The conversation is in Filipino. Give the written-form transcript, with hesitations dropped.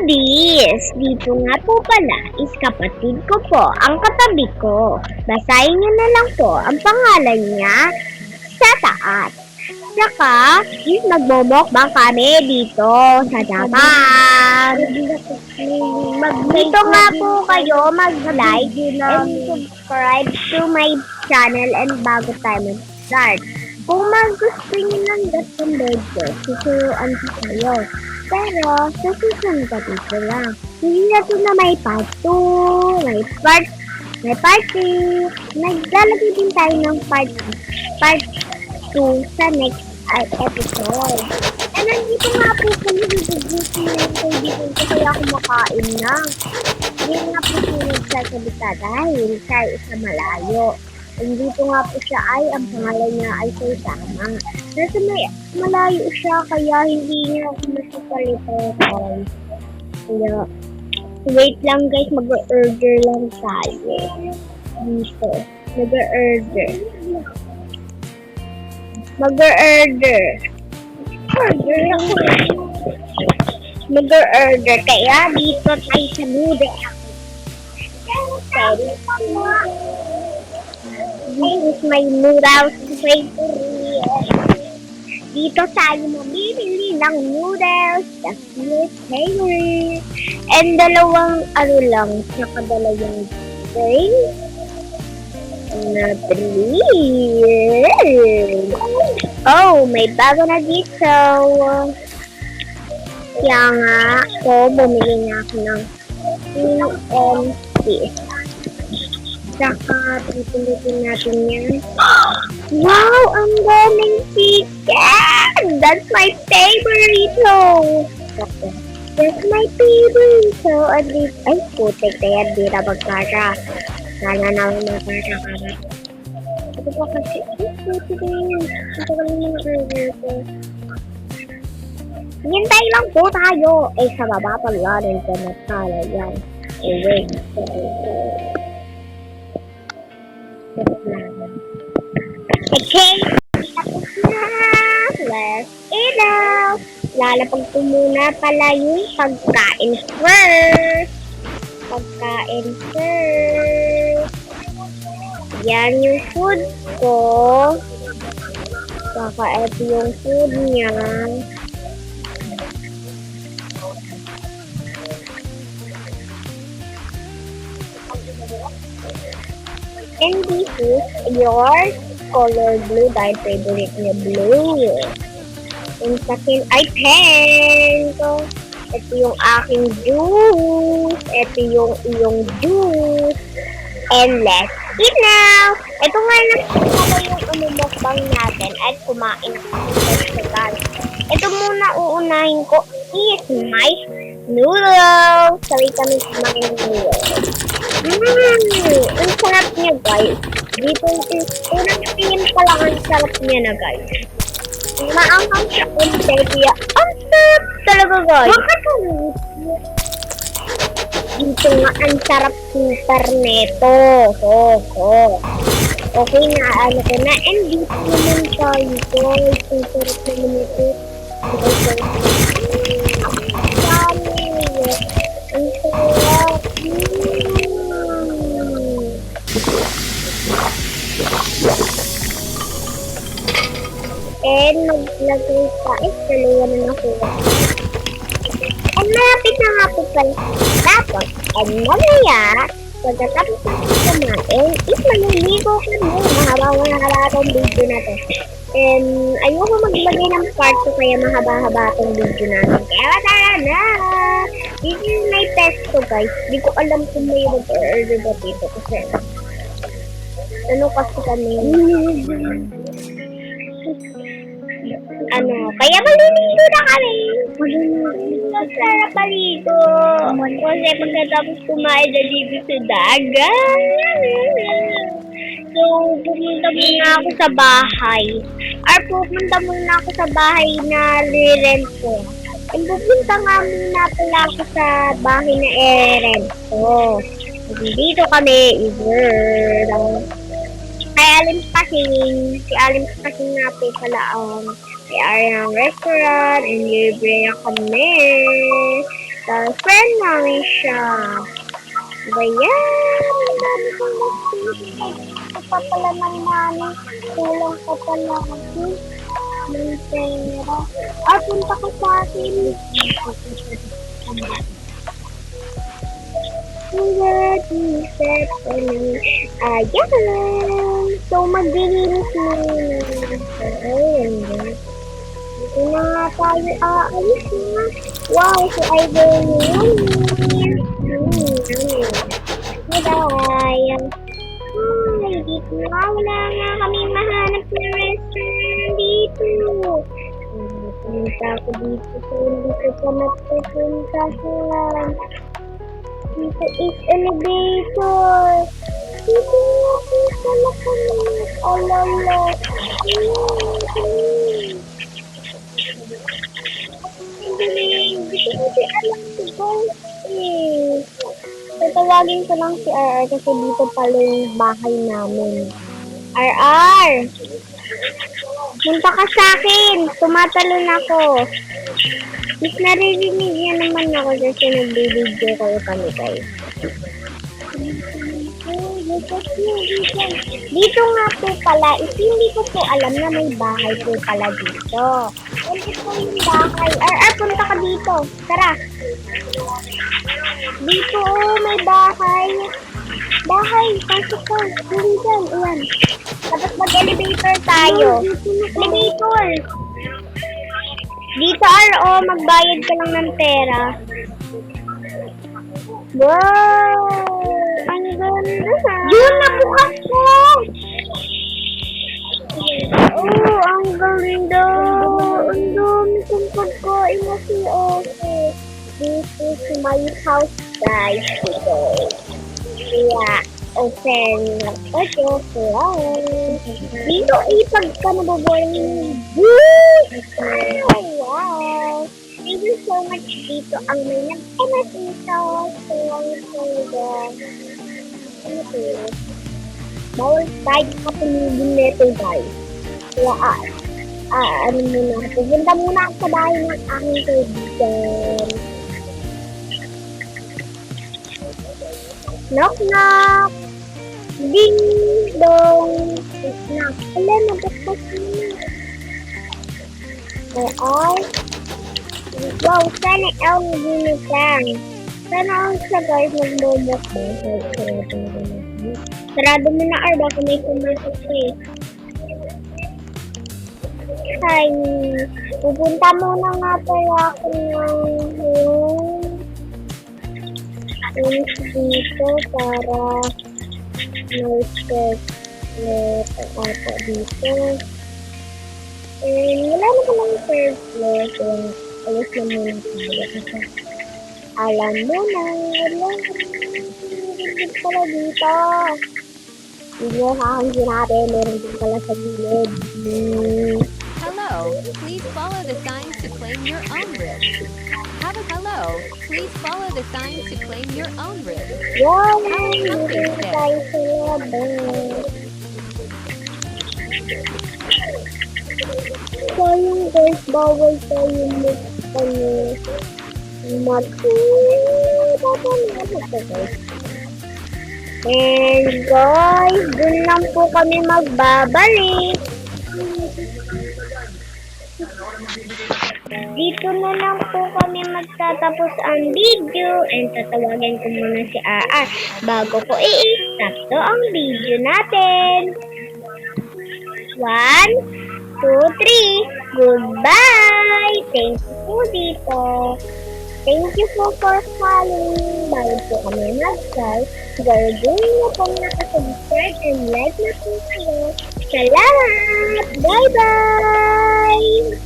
Goodies! Dito nga po pala is kapatid ko po, ang katabi ko. Basahin niyo na lang po ang pangalan niya sa taas. Saka, is magmomokbang kami dito sa dapat. Dito nga po kayo mag-like and subscribe to my channel and bago tayo mag-start. Kung gusto niyo ng Justin Bird, susuruan ko kayo. Pero, sa susunod ka dito lang. Hindi na ito na may part 2, may part 3. Naglalagay din tayo ng part 2 sa next episode. And nandito nga po kami dito yung kaibigan ko kaya kumakain na. Hindi nga po siya nagsasalita dahil siya isa malayo. Nandito nga po siya ang pangalan niya ay Saitama. Nasa may malayo siya kaya hindi niya ako masasalita. Kaya, wait lang guys, mag-order lang tayo. Dito, mag-order. Mag-order, kaya dito tayo sa noodle. This is my noodles factory. Dito tayo mamimili ng noodles sa Sweet Savory. And dalawang lang, saka dalawang drink. Na 3. Oh, may bago na dito. Kaya nga, bumili na ako ng CMC. Saka, pipilitin natin yan. Wow! Ang daming chicken! That's my favorite! That's my favorite! Ay, putik na yan. Di na magkara. Sana naman magkara. Ito pa kasi. Putik na yan. Ito ka lang mag-order ko. Hintay lang po tayo. Sa baba pala rin ko na tayo yan. Wait. Okay, let's eat out. Lalapag ko muna pala yung pagkain first. Yan yung food ko. Saka ito yung food niya. And this is your color blue dahil favorite niya blue. Yung second ay pink. Ito yung aking juice. Ito yung iyong juice. And let's eat now! Ito nga lang yung umumukbang natin at kumain ako sa guys. Ito muna uunahin ko is my noodles. Sabi kami kumain ng noodles. Ang sarap niya guys. Dito unang tingin pa lang ang sarap niya na guys. Maanghang siya unti kaya ang sarap talaga guys. Dito nga ang sarap super neto. Okay na ano ko na. And dito naman tayo guys. Ang sarap naman ito. Ang sarap. And maglagay pa dalawa na nakuha. And malapit na nga po pala. Tapos, and mamaya, pagkatapos natin kumain, is maliligo kami. Mahaba itong video na to. And ayoko maglagay ng part 2 kaya mahaba-haba itong video natin. Kaya tara na! This is my pesto guys. Hindi ko alam kung may mag-order ba dito kasi kami kaya maliligo na kami. Masarap maligo. Kasi pagkatapos kumain na dito sa dagat. So, pumunta muna ako sa bahay. Na re-rent ko. And pupunta nga muna pala ako sa bahay na i-rent ko. Dito kami, si Alim Pasing nga po pala may area ng restaurant and libre na kami. Friend namin siya. Diba yan? Dami kong nasisip. Ito pa pala ng money. Kulang pa pala ako. May pera. Punta ka sa akin. Ready, set, ayan. So, maglilinis muna. Ayan. Dito na nga tayo aalis na. Wow, si Idol yun. Bye. Ay, dito na. Wala nga kami mahanap na restaurant dito. Punta ako dito. So, hindi ko pa magpupuntahan. Dito is elevator. Dito nga po pala kami. Alala. Hindi ko kasi alam si Ghost eh. Tatawagin ko lang si RR kasi dito pala yung bahay namin. RR! Punta ka sa akin! Tumatalon ako. Mas naririnig niya naman ako kasi nagbibideo kayo kami guys. Dito nga po pala, hindi ko po alam na may bahay po pala dito. And ito yung bahay. Punta ka dito. Tara. Dito may bahay. Bahay, pasok ka. Diyan, iyan. Tapos mag-elevator tayo. Elevator. Dito, magbayad ka lang ng pera. Wow! Ang ganda ha! Yun, nabukas ko! Ang ganda! Ang dami kong pagkain na si Oke. This is my house, guys. Yeah, open. Dito, pag ka naboboring. Wow! Thank you so much dito ang may nag-ematito. Bawal tayo kapulubin nito guys. Kaya ano muna. Pupunta muna ako sa bahay ng aking kaibigan. Knock knock! Ding dong! Knock. Wala, nabukos na. Wow, sana ang ginitang. Sana ang sa guys mag-momok mo. Sarado mo na baka may pumasok eh. Hi. Pupunta muna nga pala ako ng dito para may set ata dito. Wala na ko lang first place. Alis na muna tayo kasi alam mo na, wala din pala dito. Hindi mo akong sinabi, meron din pala sa gilid. Hello, please follow the signs to claim your own room. Please follow the signs to claim your own room. Wow, hindi tayo sa labas. Sayang guys, bawal tayo And guys, dun lang po kami magbabalik. Dito na lang po kami magtatapos ang video and tatawagin ko muna si RR bago ko i-stop to ang video natin. 1, 2, 3. Goodbye! Thank you po dito. Thank you po for following. Bago po kami mag-start, gagawin na po nakasubscribe and like na po kayo. Salamat! Bye-bye!